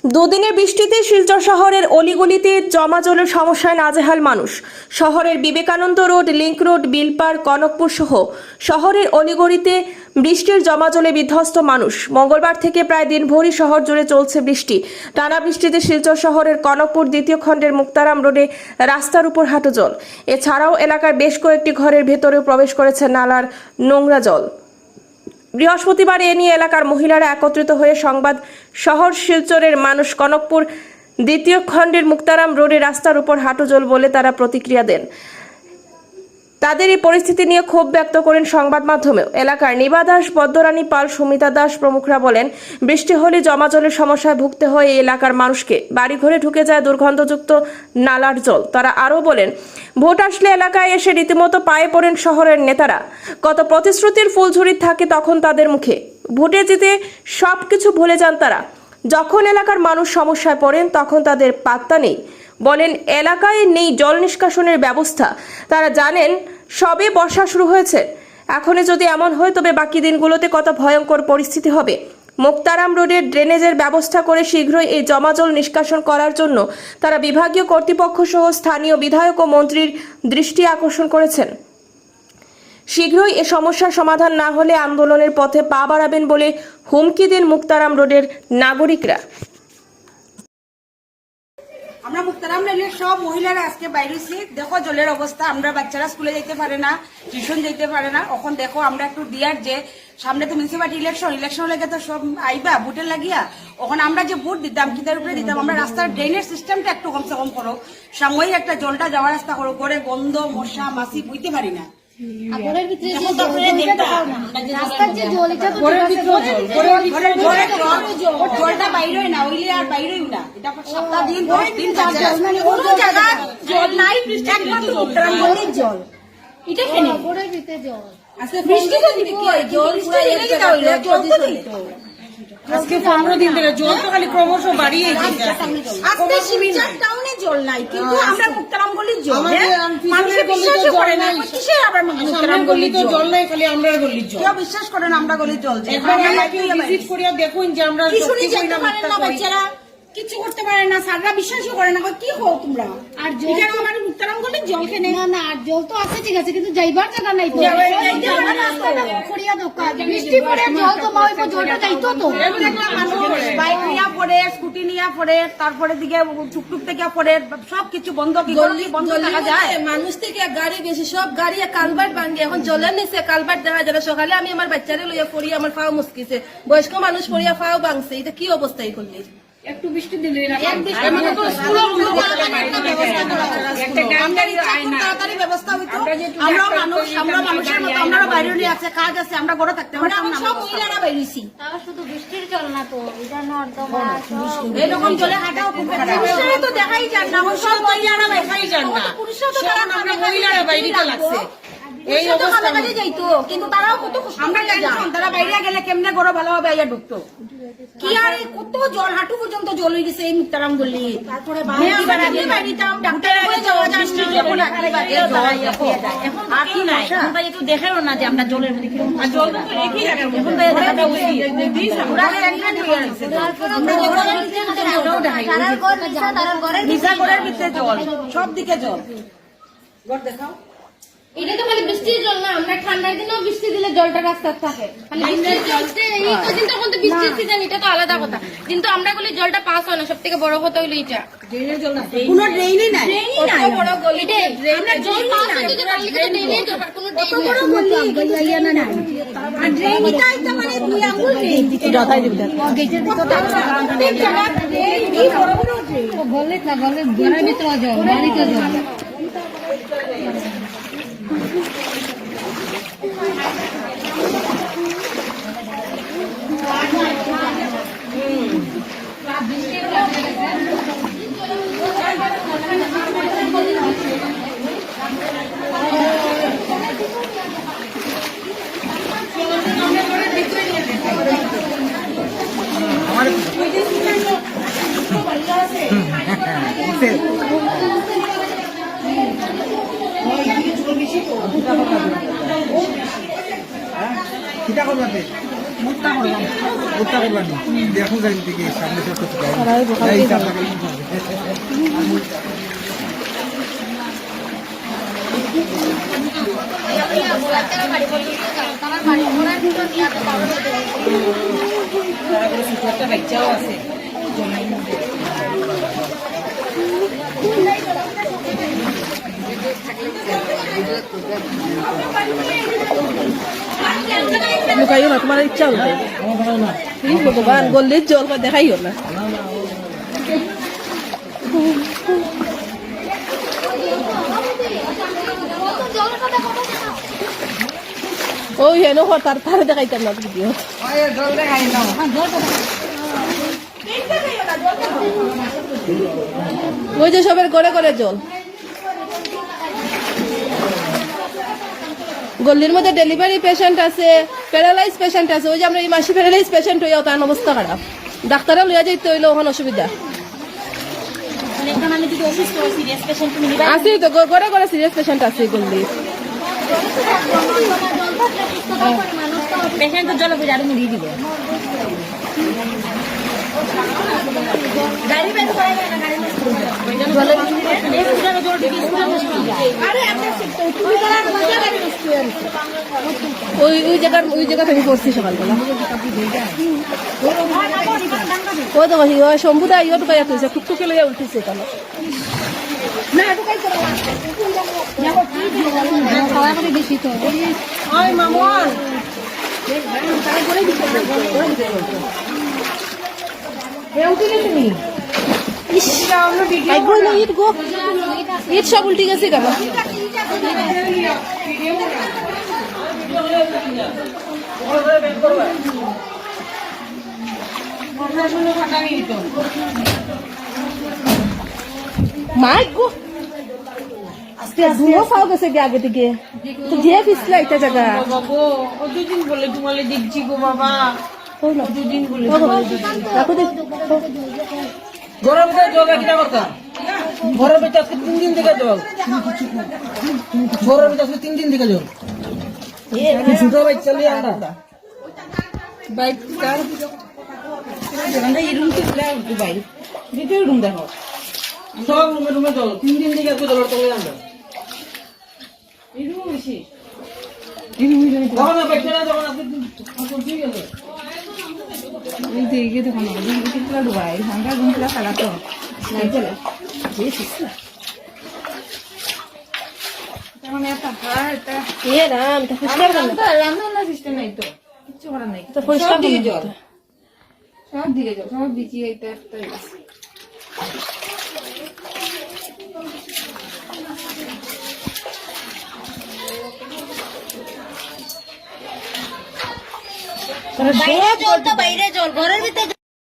দুদিনের বৃষ্টিতে শিলচর শহরের অলিগলিতে জমা জলের সমস্যায় নাজেহাল মানুষ। শহরের Vivekananda road, link road, Bilpar, Kanakpur সহ শহরের অলিগলিতে বৃষ্টির জমা জলে বিধ্বস্ত মানুষ। মঙ্গলবার থেকে প্রায় দিনভরই শহর জুড়ে চলছে বৃষ্টি। টানা বৃষ্টিতে শিলচর শহরের কনকপুর দ্বিতীয় খণ্ডের মুক্তারাম রোডে রাস্তার উপর হাঁটু জল। এছাড়াও এলাকার বেশ কয়েকটি ঘরের ভেতরেও প্রবেশ করেছে নালার নোংরা জল। বৃহস্পতিবার এ নিয়ে এলাকার মহিলারা একত্রিত হয়ে সংবাদ শহর শিলচরের মানুষ কনকপুর দ্বিতীয় খণ্ডের মুক্তারাম রোডে রাস্তার উপর হাঁটু জল বলে তারা প্রতিক্রিয়া দেন। তাদের এই পরিস্থিতি নিয়ে ক্ষোভ ব্যক্ত করেন সংবাদ মাধ্যমেও। এলাকার নিবা দাস, পদ্মরানী পাল, সুমিতা দাস প্রমুখরা বলেন, বৃষ্টি হলে জমা জলের সমস্যায় ভুগতে হয় এই এলাকার মানুষকে। বাড়িঘরে ঢুকে যায় দুর্গন্ধযুক্ত নালার জল। তারা আরও বলেন, ভোট আসলে এলাকায় এসে রীতিমতো পায়ে পড়েন শহরের নেতারা। কত প্রতিশ্রুতির ফুলঝুরি থাকে তখন তাদের মুখে। ভোটে জিতে সবকিছু ভুলে যান তারা। যখন এলাকার মানুষ সমস্যায় পড়েন তখন তাদের পাত্তা নেই। বলেন, এলাকায় নেই জল নিষ্কাশনের ব্যবস্থা। তারা জানেন সবে বর্ষা শুরু হয়েছে, এখনই যদি এমন হয় তবে বাকি দিনগুলোতে কত ভয়ঙ্কর পরিস্থিতি হবে। মুক্তারাম রোডের ড্রেনেজের ব্যবস্থা করে শীঘ্রই এই জমা জল নিষ্কাশন করার জন্য তারা বিভাগীয় কর্তৃপক্ষ সহ স্থানীয় বিধায়ক ও মন্ত্রীর দৃষ্টি আকর্ষণ করেছেন। শীঘ্রই এ সমস্যার সমাধান না হলে আন্দোলনের পথে পা বাড়াবেন বলে হুমকি দেন মুক্তারাম রোডের নাগরিকরা। আমরা মুক্তারাম রেলের সব মহিলারা আজকে বাইরেছি। দেখো জলের অবস্থা, আমরা বাচ্চারা স্কুলে যেতে পারে না, টিউশন যেতে পারে না। এখন দেখো আমরা একটু দিয়ার যে সামনে তো মিউনিসিপালিটি ইলেকশন লেগে তো সব আইবা ভোটের লাগিয়া। এখন আমরা যে ভোট দিতাম কিদের উপরে দিতাম, আমরা রাস্তার ড্রেনের সিস্টেমটা একটু কমসে কম করো, সাময়িক একটা জলটা যাওয়ার রাস্তা করো। করে গন্ধ, মশা, মাছি বুঝতে পারি না। জলটা বাইরেই না, ওইলে আর বাইরেই না। এটা সপ্তাহ দিন 10 দিন কোনো জায়গা জল নাই, একমাত্র উত্তরাঞ্চলের জল। এটা কেন গোড়ের ভিতরে জল আজকে বৃষ্টি যদি কি জল পুরো এক জায়গা হইলো জল তো দিত। আজকে 15 দিন ধরে জল তো খালি ক্রমশ বাড়িয়ে যাচ্ছে। আজকে শিলচর টাউনে জল নাই, কিন্তু আমরা মুক্তারাম গলির জল মানুষ বিশ্বাস করে না। কিসের আবার মুক্তারাম গলির জল নাই, খালি আমরা গলির জল। কেউ বিশ্বাস করে না আমরা গলির জল। একবার ভিজিট করিয়া দেখুন যে আমরা সত্যি কই না বাচ্চারা কিছু করতে পারে না, সাররা বিশ্বাসই করে না। কি হও তোমরা? আর জল এটা আমাদের মুক্তারাম গলির জল কেনে না। না, আর জল তো আছে ঠিক আছে, কিন্তু যাইবার জায়গা নাই তো। রাস্তাটা খড়িয়া দোকান বৃষ্টি পড়ে জল জমা হইব, জলটা যাইতো তো। বাইক নিয়া পড়ে, স্কুটি নিয়া পড়ে, তারপরে দিকে টুকটুক থেকে পড়ে, সবকিছু বন্ধ। কি গলি বন্ধ থাকা যায়? মানুষ থেকে গাড়ি বেশি, সব গাড়ি কালভার্ট ভাঙে। এখন জলের নিচে কালভার্ট দেখা যায়। সকালে আমি আমার বাচ্চারে লইয়া পড়ি, আমার ফাও মুসকিছে, বয়স্ক মানুষ পড়িয়া ফাও ভাঙছে। এটা কি অবস্থায় করলি? একটু বৃষ্টি দিলে তাড়াতাড়ি ব্যবস্থা হইতো। আমরাও মানুষ, আমরা মানুষের মতো, আমরা বাইরে আছে, কাজ আছে, আমরা ঘরে থাকতে পারতাম না। সব মহিলারা বাইরেছি। শুধু বৃষ্টির জল না তো, এটা নর্দমা এরকম জলে হাঁটাও পুরুষরা তো দেখাই যান না, সব মহিলারা দেখাই যান না। পুরুষরা তো তারা মহিলারা বাইরে লাগছে এই অবস্থা যাইতো, কিন্তু তারাও কত আমরা জানি তারা বাইরে গেলে কেমনে ঘরে ভালোভাবে আইয়া ঢুকতো। কি আর কত জল, হাঁটু পর্যন্ত জল হয়ে গেছে এই মুক্তারাম গলি। তারপরে দেখেও না যে আমরা জলের মধ্যে জল, সব দিকে জল। দেখাও এটা তো খালি বৃষ্টির জল না, আমরা ঠান্ডার দিনেও বৃষ্টি দিলে জলটা রাস্তার থাকে। এই কদিন তখন তো বৃষ্টির সিজন, এটা তো আলাদা কথা। কিন্তু আমরা বলি জলটা পাস হয় না। সব থেকে বড় কথা হইলো এটা, ড্রেনের জল না, কোনো ড্রেনই নাই। বড় গলি আমরা জল পাস হইতে তো তার লিগে ড্রেনের দরকার, কোনো ড্রেন বড় গলি আইয়া না নাই। আর ড্রেনটাই তো মানে দুই আঙ্গুল ড্রেন দিতে দাদাই দিবে। গেটের ভিতরে এই জায়গা এই বড় বড় ড্রেন গলে না, গলে ঘরের ভিতরে জল, বাড়িতে জল। কিটা করবে ভুট্টা করবেন দেখুন যাই দিকে সামনে ছোট ছোট এই আপনাকে লুকাইও না, তোমার ইচ্ছা হলো ভগবান গল্লির জল বা দেখাইও না। ওই হেন তার তারে দেখাইতাম না ভিডিও। ওই যে সবের ঘরে ঘরে জল। গল্লির মধ্যে ডেলিভারি পেশেন্ট আছে, প্যারালাইজ পেশেন্ট আছে। ওই যে আমরা এই মাসে প্যারালাইজ পেশেন্ট হইয়া তার অবস্থা খারাপ, ডাক্তাররা লইয়া যাইতে হইলে ওখানে অসুবিধা আছে। তো ঘরে ঘরে সিরিয়াস পেশেন্ট আছে গল্লির। পেশেন্ট জল বুঝে আরো মুড়িয়ে দিব গাড়ি বের করে না গাড়ি ওই জায়গা থেকে করছি সকালবেলা। ওই তো শম্ভুদা ইয়ে ঢুকাইয়া তুলছে, টুকটুকে লইয়া উঠতেছে কেন ঈদ সব উল্টি গেছে কেন? ধুলো খাও গেছে গে আগে থেকে তো যে পিছলা এটা জায়গা দুদিন বলে তোমালে দেখছি গো বাবা দুদিন বলে রাখো দেখ। গরম করে জল কিনা কথা ঘরের ভিতরে আজকে 3 দিন থেকে জল ঘরের ভিতরে আজকে 3 দিন থেকে জল ছোট বাচ্চা লিয়ে আমরা বাইক কার আমরা এই রুম থেকে বাইরে দ্বিতীয় রুম দেখো সব রুমে জল 3 দিন থেকে আজকে জলের তলে আমরা এই রুম বেশি তখন বাচ্চারা যখন আজকে ঠিক আছে এই দিকে দেখো না দিকে পুরো ডুবাই আমরা রুম পুরো খালা তো নাই চলে এ রাম তা পরিষ্কার করো না। রান্না সিস্টেম নাই তো কিছু করার নাই তো পরিষ্কার দিকে করো জল না। সব দিকে জল সব বিচি এটা একটা তারা সব জল ঘরের ভিতরে